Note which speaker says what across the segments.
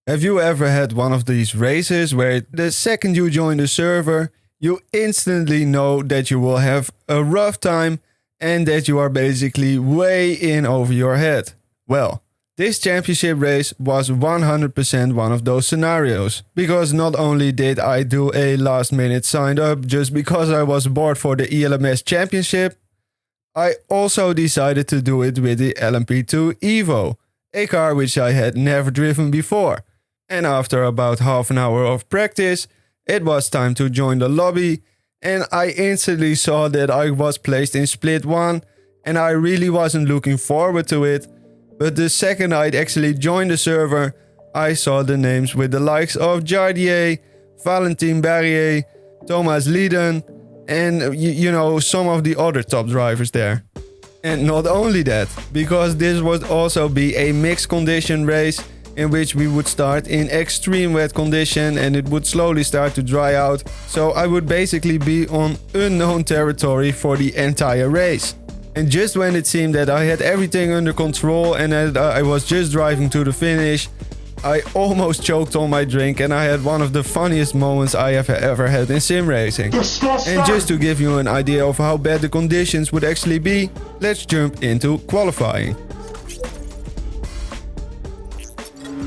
Speaker 1: Have you ever had one of these races where the second you join the server, you instantly know that you will have a rough time and that you are basically way in over your head? Well, this championship race was 100% one of those scenarios, because not only did I do a last minute sign up just because I was bored for the ELMS championship, I also decided to do it with the LMP2 Evo, a car which I had never driven before. And after about half an hour of practice, it was time to join the lobby, and I instantly saw that I was placed in split 1, and I really wasn't looking forward to it. But the second I'd actually joined the server, I saw the names with the likes of Jardier, Valentin Barrier, Thomas Lieden, and you know, some of the other top drivers there. And not only that, because this would also be a mixed condition race in which we would start in extreme wet condition and it would slowly start to dry out. So I would basically be on unknown territory for the entire race. And just when it seemed that I had everything under control and that I was just driving to the finish, I almost choked on my drink and I had one of the funniest moments I have ever had in sim racing. And just to give you an idea of how bad the conditions would actually be, let's jump into qualifying.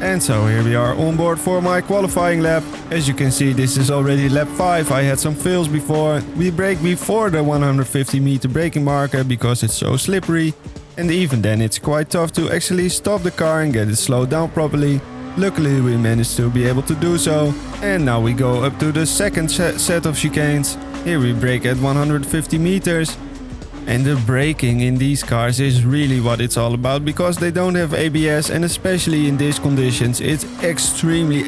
Speaker 1: And so here we are on board for my qualifying lap. As you can see, this is already lap 5. I had some fails before. We brake before the 150 meter braking marker because it's so slippery. And even then it's quite tough to actually stop the car and get it slowed down properly. Luckily we managed to be able to do so. And now we go up to the second set of chicanes. Here we brake at 150 meters. And the braking in these cars is really what it's all about, because they don't have ABS, and especially in these conditions it's extremely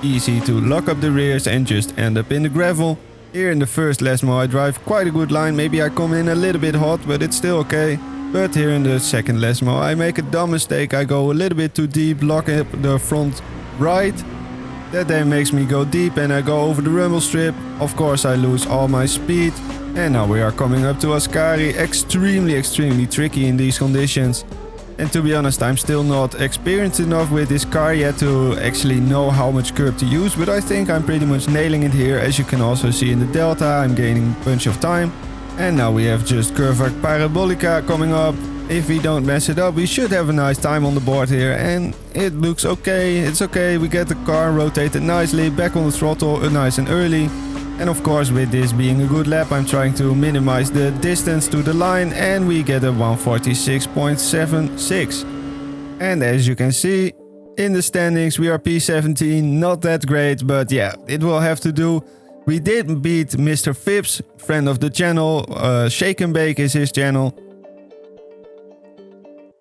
Speaker 1: easy to lock up the rears and just end up in the gravel. Here in the first Lesmo I drive quite a good line, maybe I come in a little bit hot but it's still okay. But here in the second Lesmo I make a dumb mistake, I go a little bit too deep, lock up the front right. That then makes me go deep and I go over the rumble strip. Of course I lose all my speed. And now we are coming up to Ascari, extremely tricky in these conditions. And to be honest, I'm still not experienced enough with this car yet to actually know how much curb to use, but I think I'm pretty much nailing it here. As you can also see in the Delta, I'm gaining a bunch of time. And now we have just Curva Parabolica coming up. If we don't mess it up, we should have a nice time on the board here, and it looks okay, it's okay. We get the car rotated nicely, back on the throttle nice and early. And of course, with this being a good lap, I'm trying to minimize the distance to the line, and we get a 146.76. And as you can see, in the standings we are P17, not that great, but yeah, it will have to do. We did beat Mr. Phipps, friend of the channel, Shake and Bake is his channel.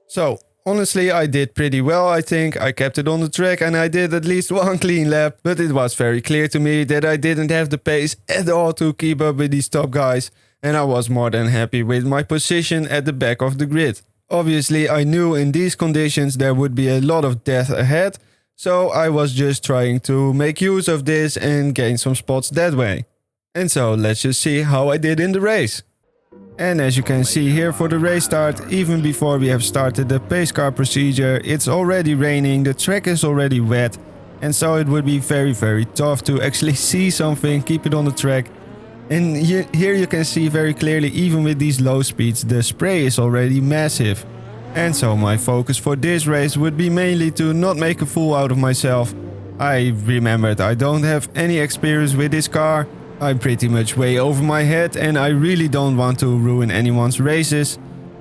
Speaker 1: So, honestly, I did pretty well, I think. I kept it on the track and I did at least one clean lap. But it was very clear to me that I didn't have the pace at all to keep up with these top guys. And I was more than happy with my position at the back of the grid. Obviously, I knew in these conditions there would be a lot of death ahead. So I was just trying to make use of this and gain some spots that way. And so let's just see how I did in the race. And as you can see here for the race start, even before we have started the pace car procedure, it's already raining, the track is already wet, and so it would be very tough to actually see something, keep it on the track. And here you can see very clearly, even with these low speeds, the spray is already massive. And so my focus for this race would be mainly to not make a fool out of myself. I remembered I don't have any experience with this car. I'm pretty much way over my head and I really don't want to ruin anyone's races.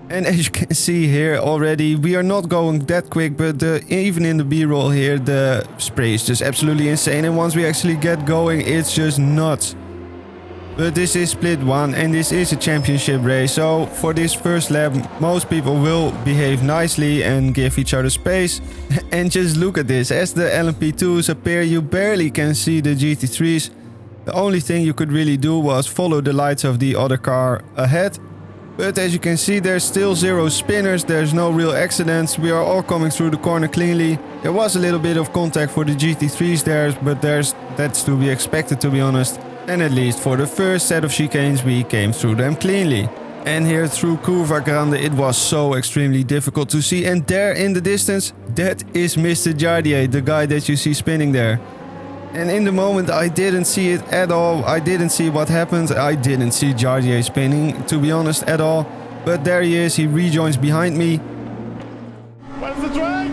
Speaker 1: And as you can see here already, we are not going that quick, but even in the B-roll here, the spray is just absolutely insane. And once we actually get going, it's just nuts. But this is split 1 and this is a championship race, so for this first lap most people will behave nicely and give each other space. And just look at this, as the LMP2s appear you barely can see the GT3s. The only thing you could really do was follow the lights of the other car ahead. But as you can see, there's still 0 spinners, there's no real accidents, we are all coming through the corner cleanly. There was a little bit of contact for the GT3s there, but that's to be expected, to be honest. And at least for the first set of chicanes we came through them cleanly. And here through Curva Grande it was so extremely difficult to see. And there in the distance, that is Mr. Jardier, the guy that you see spinning there. And in the moment I didn't see it at all. I didn't see what happened. I didn't see Jardier spinning, to be honest, at all. But there he is, he rejoins behind me.
Speaker 2: Where's the track?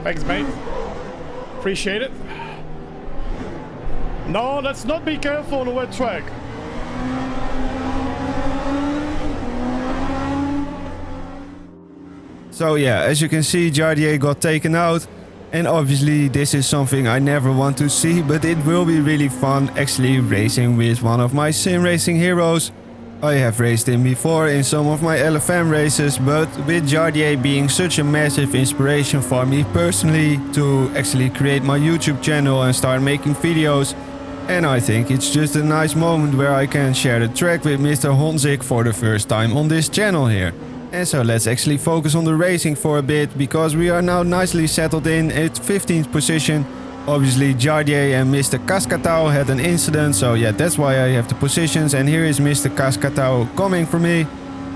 Speaker 2: Thanks, mate. Appreciate it. No, let's not be careful on a wet track.
Speaker 1: So yeah, as you can see, Jardier got taken out. And obviously this is something I never want to see, but it will be really fun actually racing with one of my sim racing heroes. I have raced him before in some of my LFM races, but with Jardier being such a massive inspiration for me personally to actually create my YouTube channel and start making videos. And I think it's just a nice moment where I can share the track with Mr. Honzik for the first time on this channel here. And so let's actually focus on the racing for a bit, because we are now nicely settled in at 15th position. Obviously Jardier and Mr. Cascatau had an incident, so yeah, that's why I have the positions. And here is Mr. Cascatau coming for me.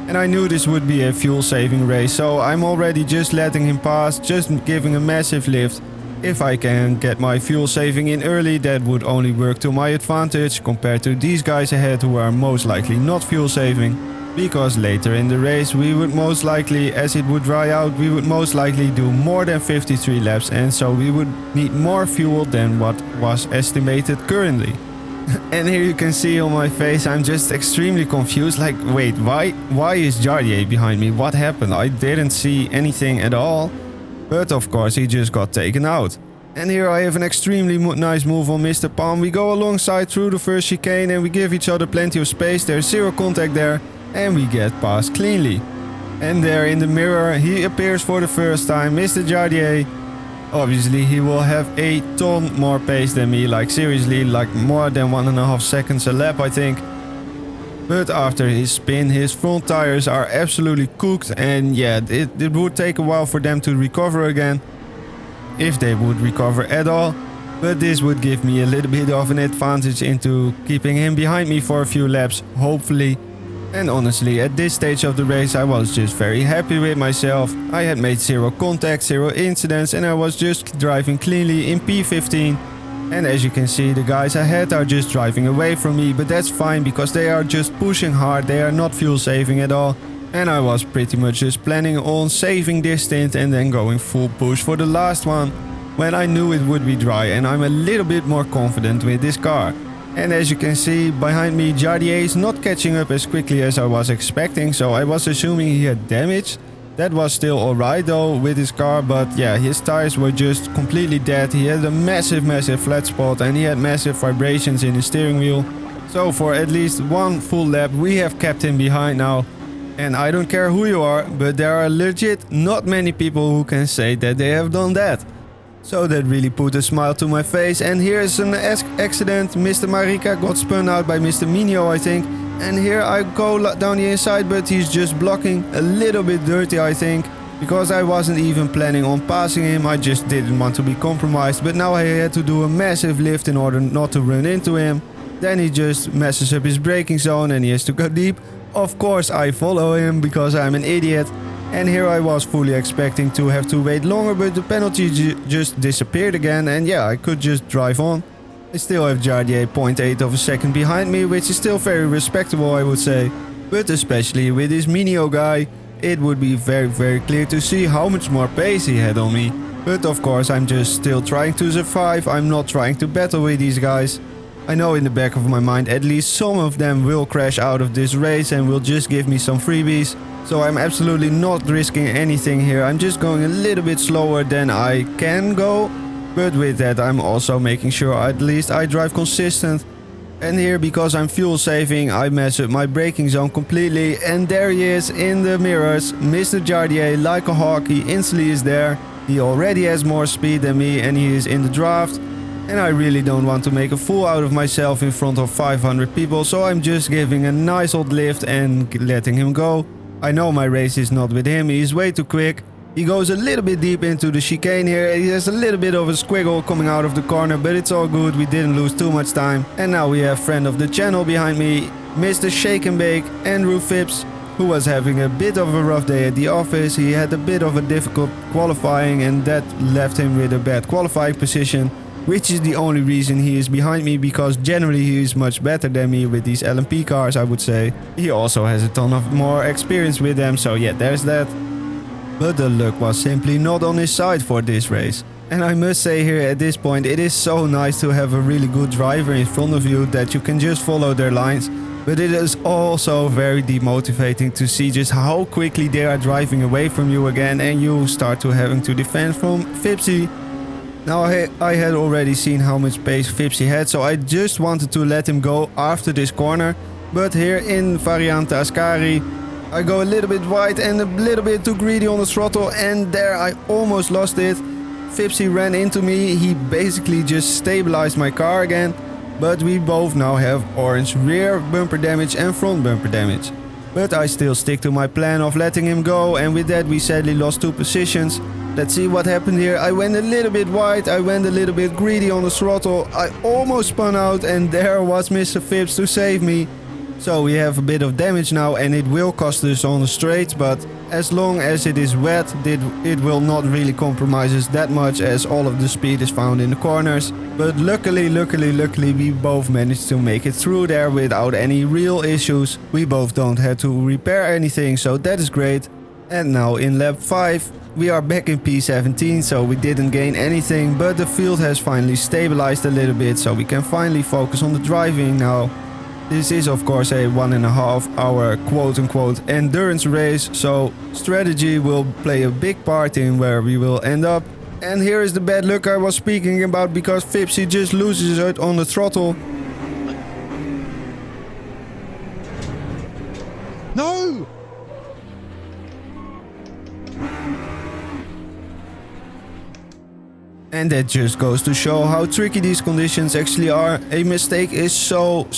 Speaker 1: And I knew this would be a fuel saving race, so I'm already just letting him pass, just giving a massive lift. If I can get my fuel saving in early, that would only work to my advantage compared to these guys ahead who are most likely not fuel saving. Because later in the race we would most likely, as it would dry out, we would most likely do more than 53 laps, and so we would need more fuel than what was estimated currently. And here you can see on my face I'm just extremely confused, like wait, why is Jardier behind me? What happened? I didn't see anything at all. But of course he just got taken out. And here I have an extremely nice move on Mr. Palm. We go alongside through the first chicane and we give each other plenty of space. There's zero contact there. And we get past cleanly. And there in the mirror he appears for the first time, Mr. Jardier. Obviously he will have a ton more pace than me, like seriously, like more than 1.5 seconds a lap I think. But after his spin, his front tires are absolutely cooked, and yeah, it would take a while for them to recover again. If they would recover at all. But this would give me a little bit of an advantage into keeping him behind me for a few laps, hopefully. And honestly, at this stage of the race I was just very happy with myself. I had made zero contact, zero incidents, and I was just driving cleanly in P15. And as you can see, the guys ahead are just driving away from me, but that's fine because they are just pushing hard, they are not fuel saving at all. And I was pretty much just planning on saving this stint and then going full push for the last one, when I knew it would be dry and I'm a little bit more confident with this car. And as you can see behind me, Jardier is not catching up as quickly as I was expecting, so I was assuming he had damage. That was still alright though with his car, but yeah, his tires were just completely dead. He had a massive flat spot and he had massive vibrations in his steering wheel. So for at least one full lap we have kept him behind now. And I don't care who you are, but there are legit not many people who can say that they have done that. So that really put a smile to my face. And here is an accident. Mr. Marika got spun out by Mr. Minio, I think. And here I go down the inside, but he's just blocking. A little bit dirty, I think. Because I wasn't even planning on passing him. I just didn't want to be compromised. But now I had to do a massive lift in order not to run into him. Then he just messes up his braking zone and he has to go deep. Of course I follow him because I'm an idiot. And here I was fully expecting to have to wait longer, but the penalty just disappeared again, and yeah, I could just drive on. I still have Jardier 0.8 of a second behind me, which is still very respectable I would say. But especially with this Minio guy, it would be very clear to see how much more pace he had on me. But of course I'm just still trying to survive, I'm not trying to battle with these guys. I know in the back of my mind at least some of them will crash out of this race and will just give me some freebies. So I'm absolutely not risking anything here. I'm just going a little bit slower than I can go. But with that I'm also making sure at least I drive consistent. And here, because I'm fuel saving, I mess up my braking zone completely. And there he is in the mirrors. Mr. Jardier, like a hawk, he instantly is there. He already has more speed than me and he is in the draft. And I really don't want to make a fool out of myself in front of 500 people, so I'm just giving a nice old lift and letting him go. I know my race is not with him, he's way too quick. He goes a little bit deep into the chicane here, he has a little bit of a squiggle coming out of the corner, but it's all good, we didn't lose too much time. And now we have friend of the channel behind me, Mr. Shake and Bake, Andrew Phipps, who was having a bit of a rough day at the office. He had a bit of a difficult qualifying and that left him with a bad qualifying position, which is the only reason he is behind me, because generally he is much better than me with these LMP cars, I would say. He also has a ton of more experience with them, so yeah, there's that. But the luck was simply not on his side for this race. And I must say here at this point, it is so nice to have a really good driver in front of you that you can just follow their lines. But it is also very demotivating to see just how quickly they are driving away from you again and you start to having to defend from Phipsy. Now I had already seen how much pace Phipsy had, so I just wanted to let him go after this corner. But here in Variante Ascari, I go a little bit wide and a little bit too greedy on the throttle, and there I almost lost it. Phipsy ran into me, he basically just stabilized my car again. But we both now have orange rear bumper damage and front bumper damage. But I still stick to my plan of letting him go, and with that we sadly lost 2 positions. Let's see what happened here. I went a little bit wide, I went a little bit greedy on the throttle. I almost spun out and there was Mr. Phipps to save me. So we have a bit of damage now and it will cost us on the straights, but as long as it is wet, it will not really compromise us that much as all of the speed is found in the corners. But luckily we both managed to make it through there without any real issues. We both don't have to repair anything, so that is great. And now in lap 5, we are back in P17, so we didn't gain anything, but the field has finally stabilized a little bit, so we can finally focus on the driving now. This is of course a 1.5 hour quote-unquote endurance race, so strategy will play a big part in where we will end up. And here is the bad luck I was speaking about, because Phipsy just loses it on the throttle.
Speaker 3: No!
Speaker 1: And that just goes to show how tricky these conditions actually are. A mistake is so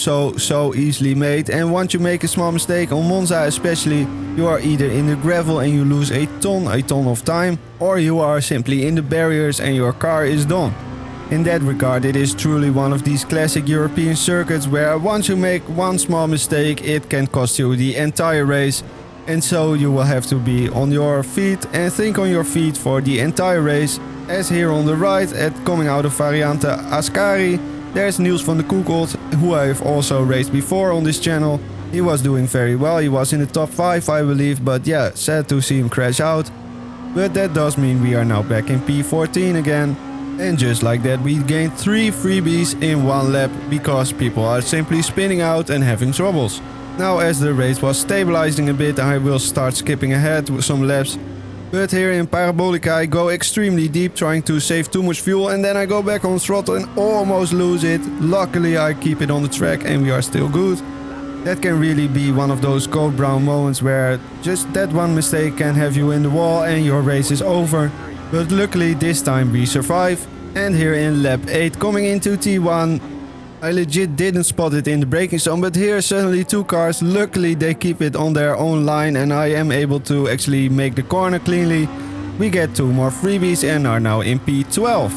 Speaker 1: easily made, and once you make a small mistake on Monza especially, you are either in the gravel and you lose a ton of time, or you are simply in the barriers and your car is done. In that regard, it is truly one of these classic European circuits where once you make one small mistake, it can cost you the entire race. And so you will have to be on your feet and think on your feet for the entire race. As here on the right, coming out of Variante Ascari, there's Niels van de Koekold, who I have also raced before on this channel. He was doing very well, he was in the top 5 I believe, but yeah, sad to see him crash out. But that does mean we are now back in P14 again. And just like that we gained 3 freebies in 1 lap, because people are simply spinning out and having troubles. Now as the race was stabilizing a bit, I will start skipping ahead with some laps. But here in Parabolica I go extremely deep trying to save too much fuel, and then I go back on throttle and almost lose it. Luckily I keep it on the track and we are still good. That can really be one of those Code Brown moments where just that one mistake can have you in the wall and your race is over. But luckily this time we survive. And here in lap 8 coming into T1, I legit didn't spot it in the braking zone, but here suddenly 2 cars, luckily they keep it on their own line and I am able to actually make the corner cleanly. We get 2 more freebies and are now in P12.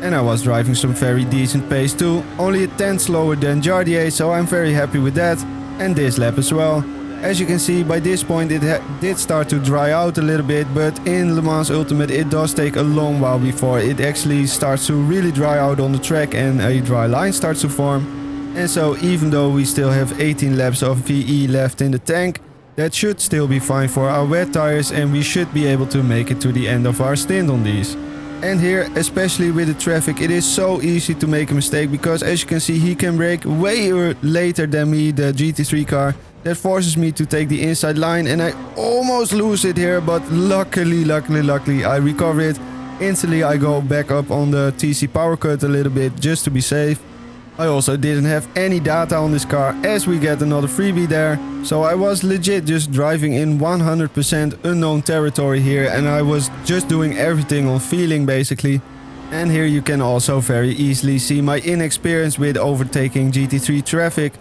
Speaker 1: And I was driving some very decent pace too, only a tenth slower than Jardier, so I'm very happy with that. And this lap as well. As you can see, by this point it did start to dry out a little bit, but in Le Mans Ultimate it does take a long while before it actually starts to really dry out on the track and a dry line starts to form. And so even though we still have 18 laps of VE left in the tank, that should still be fine for our wet tires and we should be able to make it to the end of our stint on these. And here, especially with the traffic, it is so easy to make a mistake, because as you can see he can brake way later than me, the GT3 car. That forces me to take the inside line and I almost lose it here, but luckily I recover it. Instantly I go back up on the TC power cut a little bit just to be safe. I also didn't have any data on this car as we get another freebie there. So I was legit just driving in 100% unknown territory here and I was just doing everything on feeling basically. And here you can also very easily see my inexperience with overtaking GT3 traffic.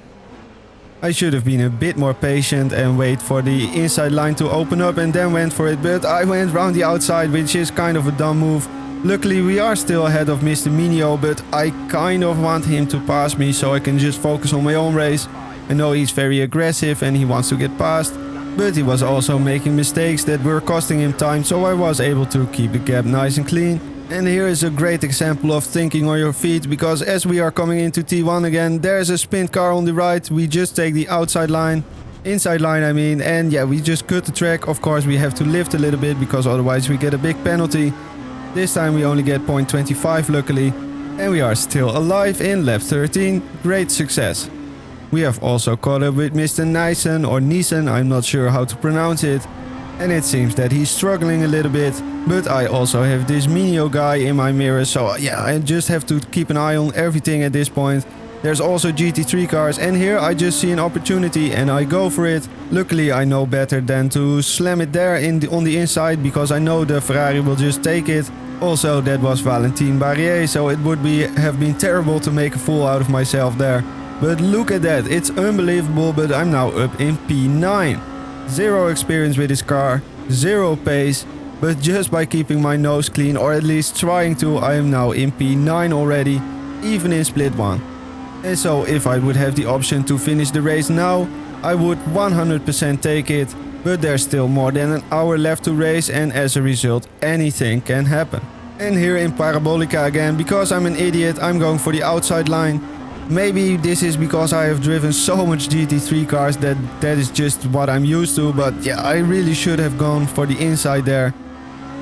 Speaker 1: I should have been a bit more patient and wait for the inside line to open up and then went for it, but I went round the outside, which is kind of a dumb move. Luckily we are still ahead of Mr. Minio, but I kind of want him to pass me so I can just focus on my own race. I know he's very aggressive and he wants to get past, but he was also making mistakes that were costing him time, so I was able to keep the gap nice and clean. And here is a great example of thinking on your feet, because as we are coming into T1 again, there's a sprint car on the right. We just take the outside line, inside line I mean, and yeah, we just cut the track. Of course we have to lift a little bit because otherwise we get a big penalty. This time we only get 0.25 luckily, and we are still alive in lap 13. Great success. We have also caught up with Mr. Nyssen or Neeson, I'm not sure how to pronounce it. And it seems that he's struggling a little bit, but I also have this Minio guy in my mirror, so yeah, I just have to keep an eye on everything at this point. There's also GT3 cars, and here I just see an opportunity and I go for it. Luckily I know better than to slam it there on the inside, because I know the Ferrari will just take it. Also that was Valentin Barrier, so it would have been terrible to make a fool out of myself there. But look at that, it's unbelievable, but I'm now up in P9. Zero experience with this car, zero pace, but just by keeping my nose clean, or at least trying to, I am now in P9 already, even in split 1. And so if I would have the option to finish the race now, I would 100% take it, but there's still more than an hour left to race, and as a result anything can happen. And here in Parabolica again, because I'm an idiot, I'm going for the outside line. Maybe this is because I have driven so much GT3 cars that is just what I'm used to, but yeah, I really should have gone for the inside there.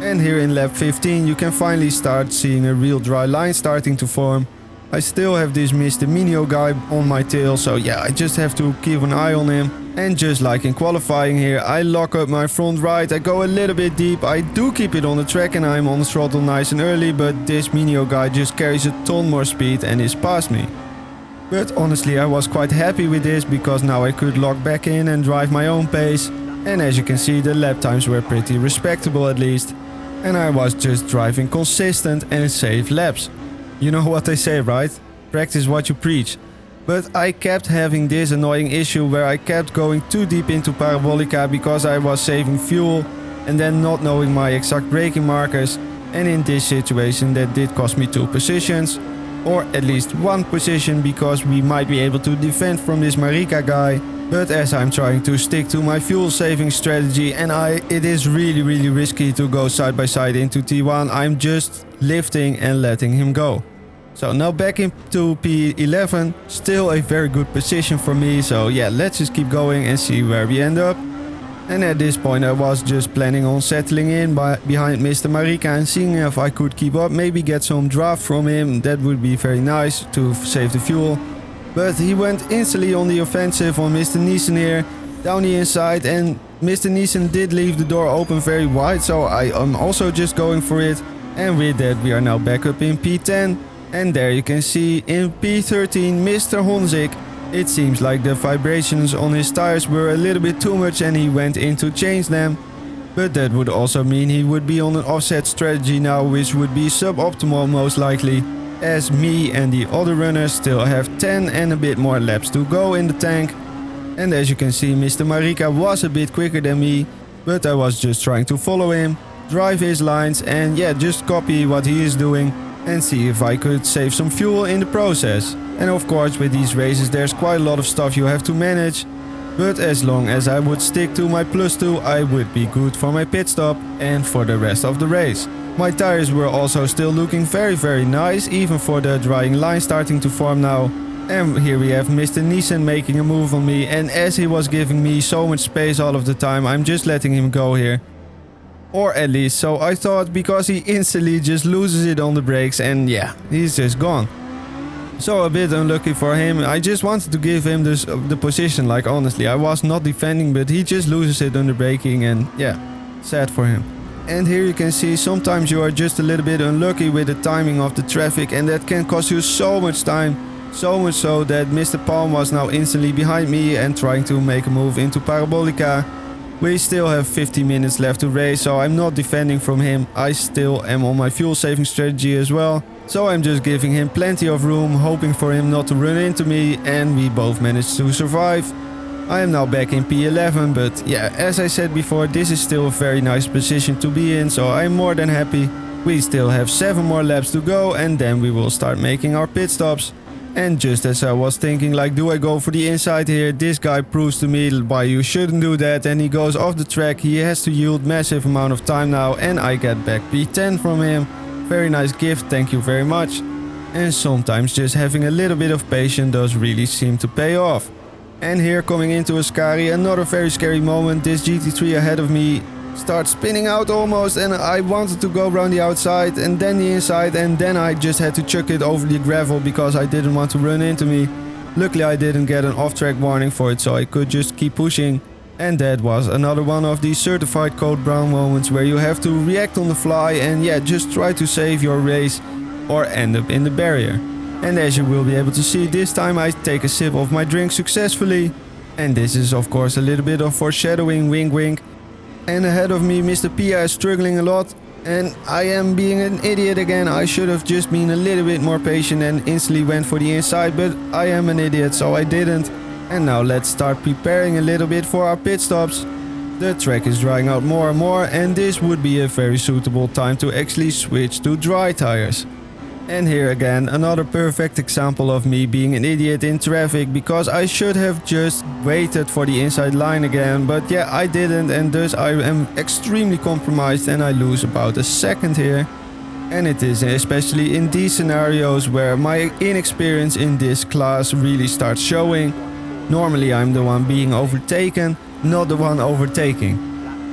Speaker 1: And here in lap 15 you can finally start seeing a real dry line starting to form. I still have this Mr. Minio guy on my tail, so yeah, I just have to keep an eye on him. And just like in qualifying here, I lock up my front right, I go a little bit deep, I do keep it on the track and I'm on the throttle nice and early, but this Minio guy just carries a ton more speed and is past me. But honestly I was quite happy with this, because now I could lock back in and drive my own pace. And as you can see, the lap times were pretty respectable at least. And I was just driving consistent and safe laps. You know what they say, right? Practice what you preach. But I kept having this annoying issue where I kept going too deep into Parabolica because I was saving fuel and then not knowing my exact braking markers. And in this situation that did cost me 2 positions. Or at least 1 position, because we might be able to defend from this Marika guy. But as I'm trying to stick to my fuel saving strategy and it is really risky to go side by side into T1, I'm just lifting and letting him go. So now back into P11, still a very good position for me, so yeah, let's just keep going and see where we end up. And at this point I was just planning on settling in behind Mr. Marika and seeing if I could keep up, maybe get some draft from him, that would be very nice to save the fuel. But he went instantly on the offensive on Mr. Neeson here, down the inside, and Mr. Neeson did leave the door open very wide, so I am also just going for it. And with that we are now back up in P10, and there you can see in P13 Mr. Honzik. It seems like the vibrations on his tires were a little bit too much and he went in to change them. But that would also mean he would be on an offset strategy now, which would be suboptimal most likely, as me and the other runners still have 10 and a bit more laps to go in the tank. And as you can see, Mr. Marika was a bit quicker than me, but I was just trying to follow him, drive his lines and yeah, just copy what he is doing and see if I could save some fuel in the process. And of course with these races there's quite a lot of stuff you have to manage, but as long as I would stick to my +2 I would be good for my pit stop and for the rest of the race. My tires were also still looking very nice, even for the drying line starting to form now. And here we have Mr. Neeson making a move on me, and as he was giving me so much space all of the time, I'm just letting him go here. Or at least so I thought, because he instantly just loses it on the brakes and yeah, he's just gone. So a bit unlucky for him. I just wanted to give him the position, like honestly. I was not defending, but he just loses it under braking and yeah, sad for him. And here you can see sometimes you are just a little bit unlucky with the timing of the traffic, and that can cost you so much time. So much so that Mr. Palm was now instantly behind me and trying to make a move into Parabolica. We still have 50 minutes left to race, so I'm not defending from him. I still am on my fuel saving strategy as well. So I'm just giving him plenty of room, hoping for him not to run into me, and we both managed to survive. I am now back in P11, but yeah, as I said before, this is still a very nice position to be in, so I'm more than happy. We still have 7 more laps to go, and then we will start making our pit stops. And just as I was thinking, like, do I go for the inside here? This guy proves to me why you shouldn't do that, and he goes off the track. He has to yield massive amount of time now, and I get back P10 from him. Very nice gift, thank you very much. And sometimes just having a little bit of patience does really seem to pay off. And here, coming into Ascari, another very scary moment. This GT3 ahead of me starts spinning out almost, and I wanted to go around the outside and then the inside, and then I just had to chuck it over the gravel because I didn't want to run into me. Luckily I didn't get an off-track warning for it, so I could just keep pushing. And that was another one of these certified code brown moments where you have to react on the fly and yeah, just try to save your race or end up in the barrier. And as you will be able to see, this time I take a sip of my drink successfully. And this is of course a little bit of foreshadowing, wink wink. And ahead of me, Mr. Pia is struggling a lot. And I am being an idiot again. I should have just been a little bit more patient and instantly went for the inside. But I am an idiot, so I didn't. And now let's start preparing a little bit for our pit stops. The track is drying out more and more. And this would be a very suitable time to actually switch to dry tires. And here again, another perfect example of me being an idiot in traffic, because I should have just waited for the inside line again, but yeah, I didn't, and thus I am extremely compromised and I lose about a second here. And it is especially in these scenarios where my inexperience in this class really starts showing. Normally I'm the one being overtaken, not the one overtaking.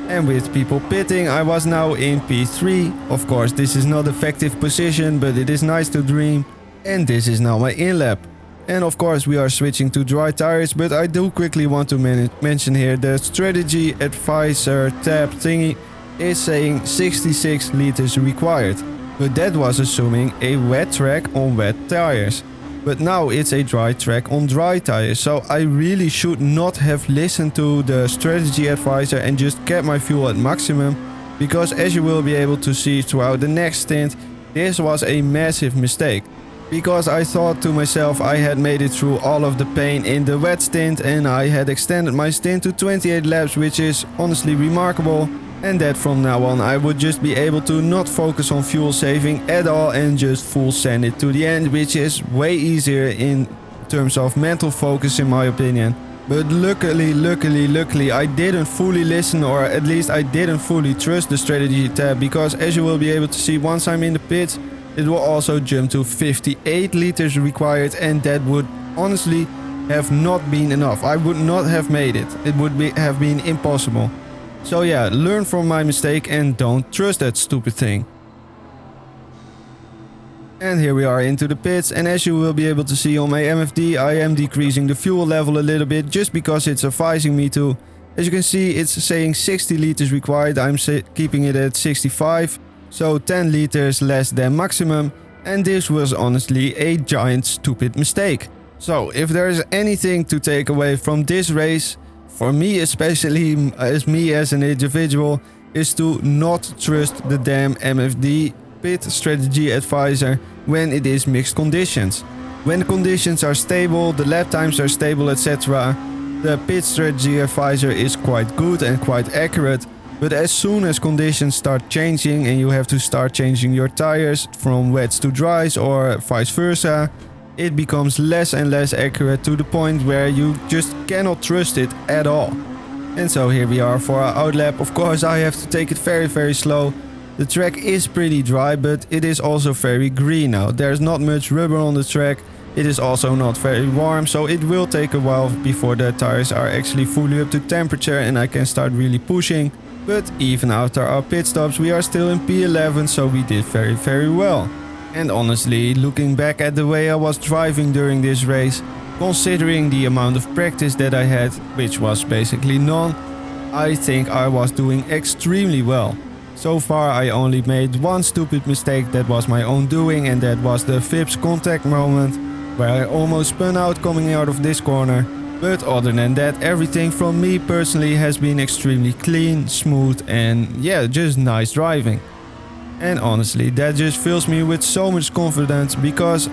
Speaker 1: And with people pitting, I was now in P3. Of course, this is not effective position, but it is nice to dream. And this is now my in-lap. And of course, we are switching to dry tires, but I do quickly want to mention here the strategy advisor tab thingy is saying 66 liters required. But that was assuming a wet track on wet tires. But now it's a dry track on dry tires, so I really should not have listened to the strategy advisor and just kept my fuel at maximum, because as you will be able to see throughout the next stint, this was a massive mistake. Because I thought to myself I had made it through all of the pain in the wet stint and I had extended my stint to 28 laps, which is honestly remarkable. And that from now on I would just be able to not focus on fuel saving at all and just full send it to the end, which is way easier in terms of mental focus in my opinion. But luckily I didn't fully listen, or at least I didn't fully trust the strategy tab, because as you will be able to see, once I'm in the pits it will also jump to 58 liters required, and that would honestly have not been enough. I would not have made it. It would have been impossible. So yeah, learn from my mistake and don't trust that stupid thing. And here we are into the pits, and as you will be able to see on my MFD, I am decreasing the fuel level a little bit just because it's advising me to. As you can see, it's saying 60 liters required, I'm keeping it at 65, so 10 liters less than maximum, and this was honestly a giant stupid mistake. So if there is anything to take away from this race, for me especially, as an individual, is to not trust the damn MFD pit strategy advisor when it is mixed conditions. When the conditions are stable, the lap times are stable, etc., the pit strategy advisor is quite good and quite accurate. But as soon as conditions start changing and you have to start changing your tires from wets to dries or vice versa, it becomes less and less accurate to the point where you just cannot trust it at all. And so here we are for our outlap. Of course I have to take it very slow. The track is pretty dry, but it is also very green now. There's not much rubber on the track. It is also not very warm, so it will take a while before the tires are actually fully up to temperature and I can start really pushing. But even after our pit stops we are still in P11, so we did very well. And honestly, looking back at the way I was driving during this race, considering the amount of practice that I had, which was basically none, I think I was doing extremely well. So far I only made one stupid mistake that was my own doing, and that was the Vips contact moment, where I almost spun out coming out of this corner. But other than that, everything from me personally has been extremely clean, smooth and yeah, just nice driving. And honestly, that just fills me with so much confidence because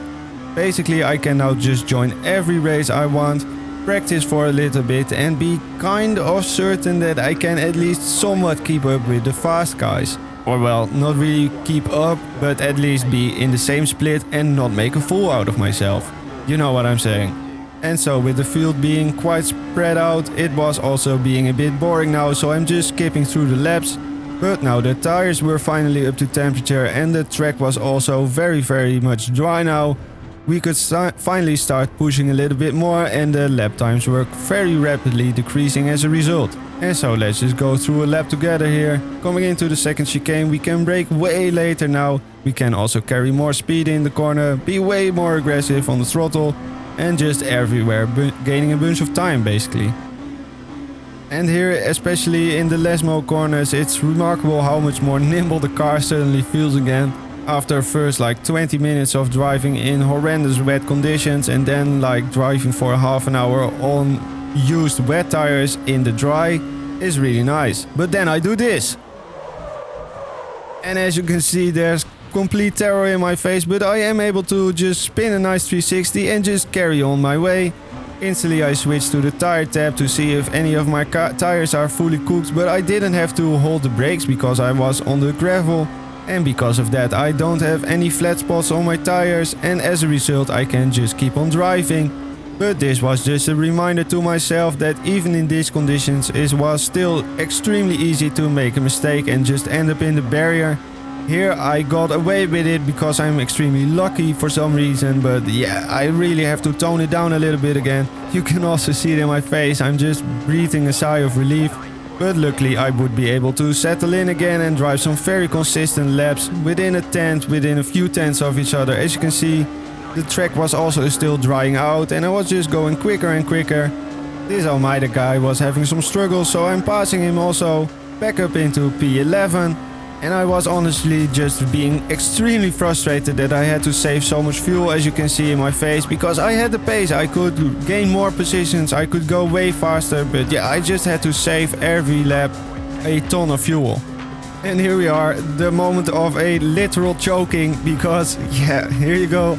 Speaker 1: basically I can now just join every race I want, practice for a little bit and be kind of certain that I can at least somewhat keep up with the fast guys. Or well, not really keep up, but at least be in the same split and not make a fool out of myself. You know what I'm saying. And so with the field being quite spread out, it was also being a bit boring now, so I'm just skipping through the laps. But now the tires were finally up to temperature and the track was also very much dry now. We could finally start pushing a little bit more and the lap times were very rapidly decreasing as a result. And so let's just go through a lap together here. Coming into the second chicane, we can brake way later now. We can also carry more speed in the corner, be way more aggressive on the throttle and just everywhere gaining a bunch of time basically. And here, especially in the Lesmo corners, it's remarkable how much more nimble the car suddenly feels again. After first like 20 minutes of driving in horrendous wet conditions and then like driving for half an hour on used wet tires in the dry is really nice. But then I do this. And as you can see, there's complete terror in my face, but I am able to just spin a nice 360 and just carry on my way. Instantly I switched to the tire tab to see if any of my tires are fully cooked, but I didn't have to hold the brakes because I was on the gravel. And because of that I don't have any flat spots on my tires and as a result I can just keep on driving. But this was just a reminder to myself that even in these conditions it was still extremely easy to make a mistake and just end up in the barrier. Here I got away with it because I'm extremely lucky for some reason, but yeah, I really have to tone it down a little bit again. You can also see it in my face, I'm just breathing a sigh of relief. But luckily I would be able to settle in again and drive some very consistent laps within a few tenths of each other. As you can see, the track was also still drying out and I was just going quicker and quicker. This Almeida guy was having some struggles, so I'm passing him also back up into P11. And I was honestly just being extremely frustrated that I had to save so much fuel, as you can see in my face, because I had the pace, I could gain more positions, I could go way faster, but yeah, I just had to save every lap a ton of fuel. And here we are, the moment of a literal choking, because yeah, here you go.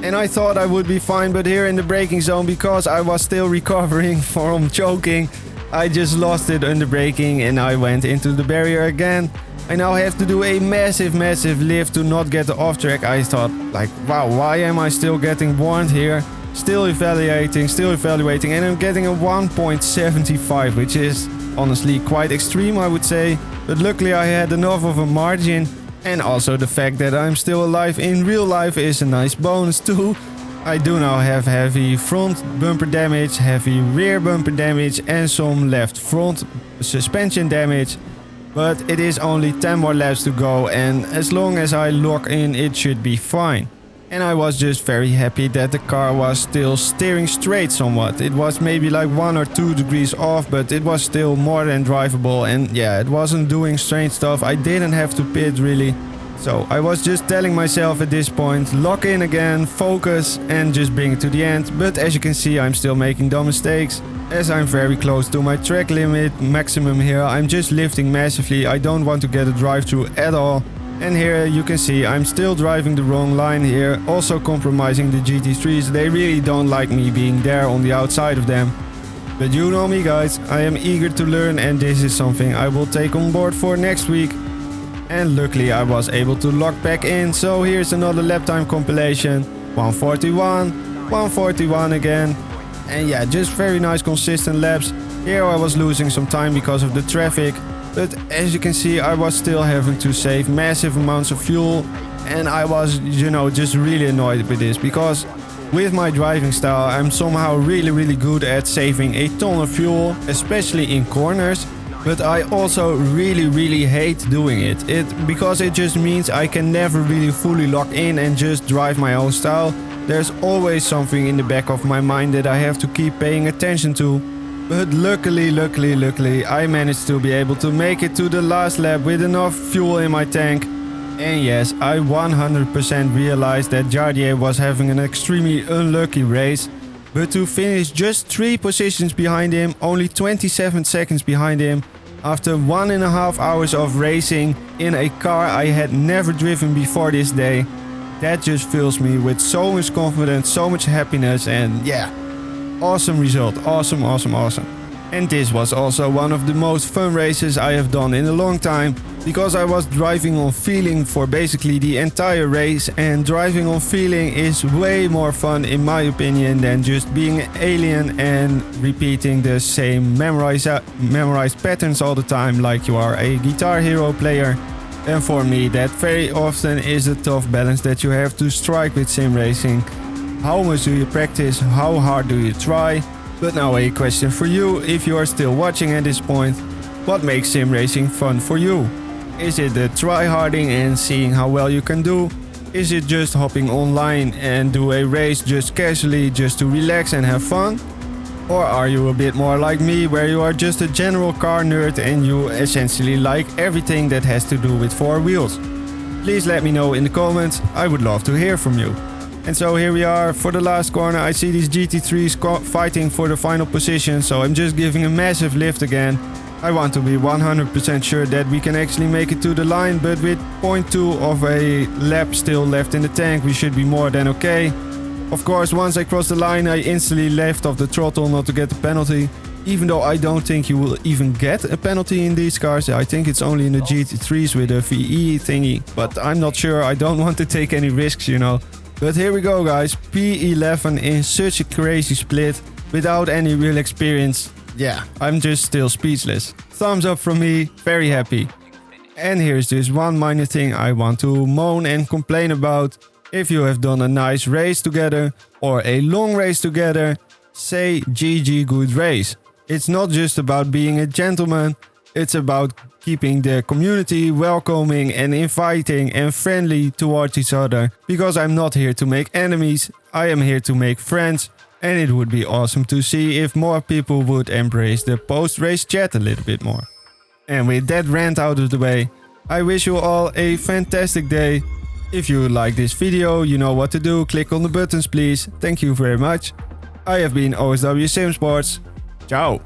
Speaker 1: And I thought I would be fine, but here in the braking zone, because I was still recovering from choking, I just lost it under braking and I went into the barrier again. I now have to do a massive lift to not get the off track. I thought like, wow, why am I still getting warned here? Still evaluating, and I'm getting a 1.75, which is honestly quite extreme, I would say. But luckily I had enough of a margin. And also the fact that I'm still alive in real life is a nice bonus too. I do now have heavy front bumper damage, heavy rear bumper damage and some left front suspension damage. But it is only 10 more laps to go and as long as I lock in it should be fine. And I was just very happy that the car was still steering straight somewhat. It was maybe like 1 or 2 degrees off, but it was still more than drivable. And yeah, it wasn't doing strange stuff. I didn't have to pit really. So I was just telling myself at this point, lock in again, focus and just bring it to the end. But as you can see, I'm still making dumb mistakes. As I'm very close to my track limit maximum here, I'm just lifting massively. I don't want to get a drive-through at all. And here you can see I'm still driving the wrong line here, also compromising the GT3s. They really don't like me being there on the outside of them. But you know me guys, I am eager to learn and this is something I will take on board for next week. And luckily I was able to lock back in, so here's another lap time compilation. 141, 141 again. And yeah, just very nice consistent laps. Here I was losing some time because of the traffic. But as you can see, I was still having to save massive amounts of fuel. And I was, you know, just really annoyed with this. Because with my driving style, I'm somehow really good at saving a ton of fuel. Especially in corners. But I also really hate doing it. Because it just means I can never really fully lock in and just drive my own style. There's always something in the back of my mind that I have to keep paying attention to. But luckily, I managed to be able to make it to the last lap with enough fuel in my tank. And yes, I 100% realized that Jardier was having an extremely unlucky race. But to finish just 3 positions behind him, only 27 seconds behind him, after 1.5 hours of racing in a car I had never driven before this day, that just fills me with so much confidence, so much happiness, and yeah. Awesome result, awesome. And this was also one of the most fun races I have done in a long time, because I was driving on feeling for basically the entire race, and driving on feeling is way more fun in my opinion than just being an alien and repeating the same memorized patterns all the time like you are a Guitar Hero player. And for me that very often is a tough balance that you have to strike with sim racing. How much do you practice? How hard do you try? But now a question for you, if you are still watching at this point. What makes sim racing fun for you? Is it the try-harding and seeing how well you can do? Is it just hopping online and do a race just casually just to relax and have fun? Or are you a bit more like me, where you are just a general car nerd and you essentially like everything that has to do with 4 wheels? Please let me know in the comments, I would love to hear from you. And so here we are for the last corner. I see these GT3s fighting for the final position, so I'm just giving a massive lift again. I want to be 100% sure that we can actually make it to the line, but with 0.2 of a lap still left in the tank, we should be more than okay. Of course, once I cross the line, I instantly left off the throttle not to get the penalty. Even though I don't think you will even get a penalty in these cars. I think it's only in the GT3s with a VE thingy, but I'm not sure. I don't want to take any risks, you know. But here we go, guys. P11 in such a crazy split without any real experience. Yeah, I'm just still speechless. Thumbs up from me, very happy. And here's just one minor thing I want to moan and complain about. If you have done a nice race together or a long race together, say GG good race. It's not just about being a gentleman, it's about keeping the community welcoming and inviting and friendly towards each other. Because I'm not here to make enemies, I am here to make friends. And it would be awesome to see if more people would embrace the post-race chat a little bit more. And with that rant out of the way, I wish you all a fantastic day. If you like this video, you know what to do. Click on the buttons, please. Thank you very much. I have been OSW Sim Sports. Ciao.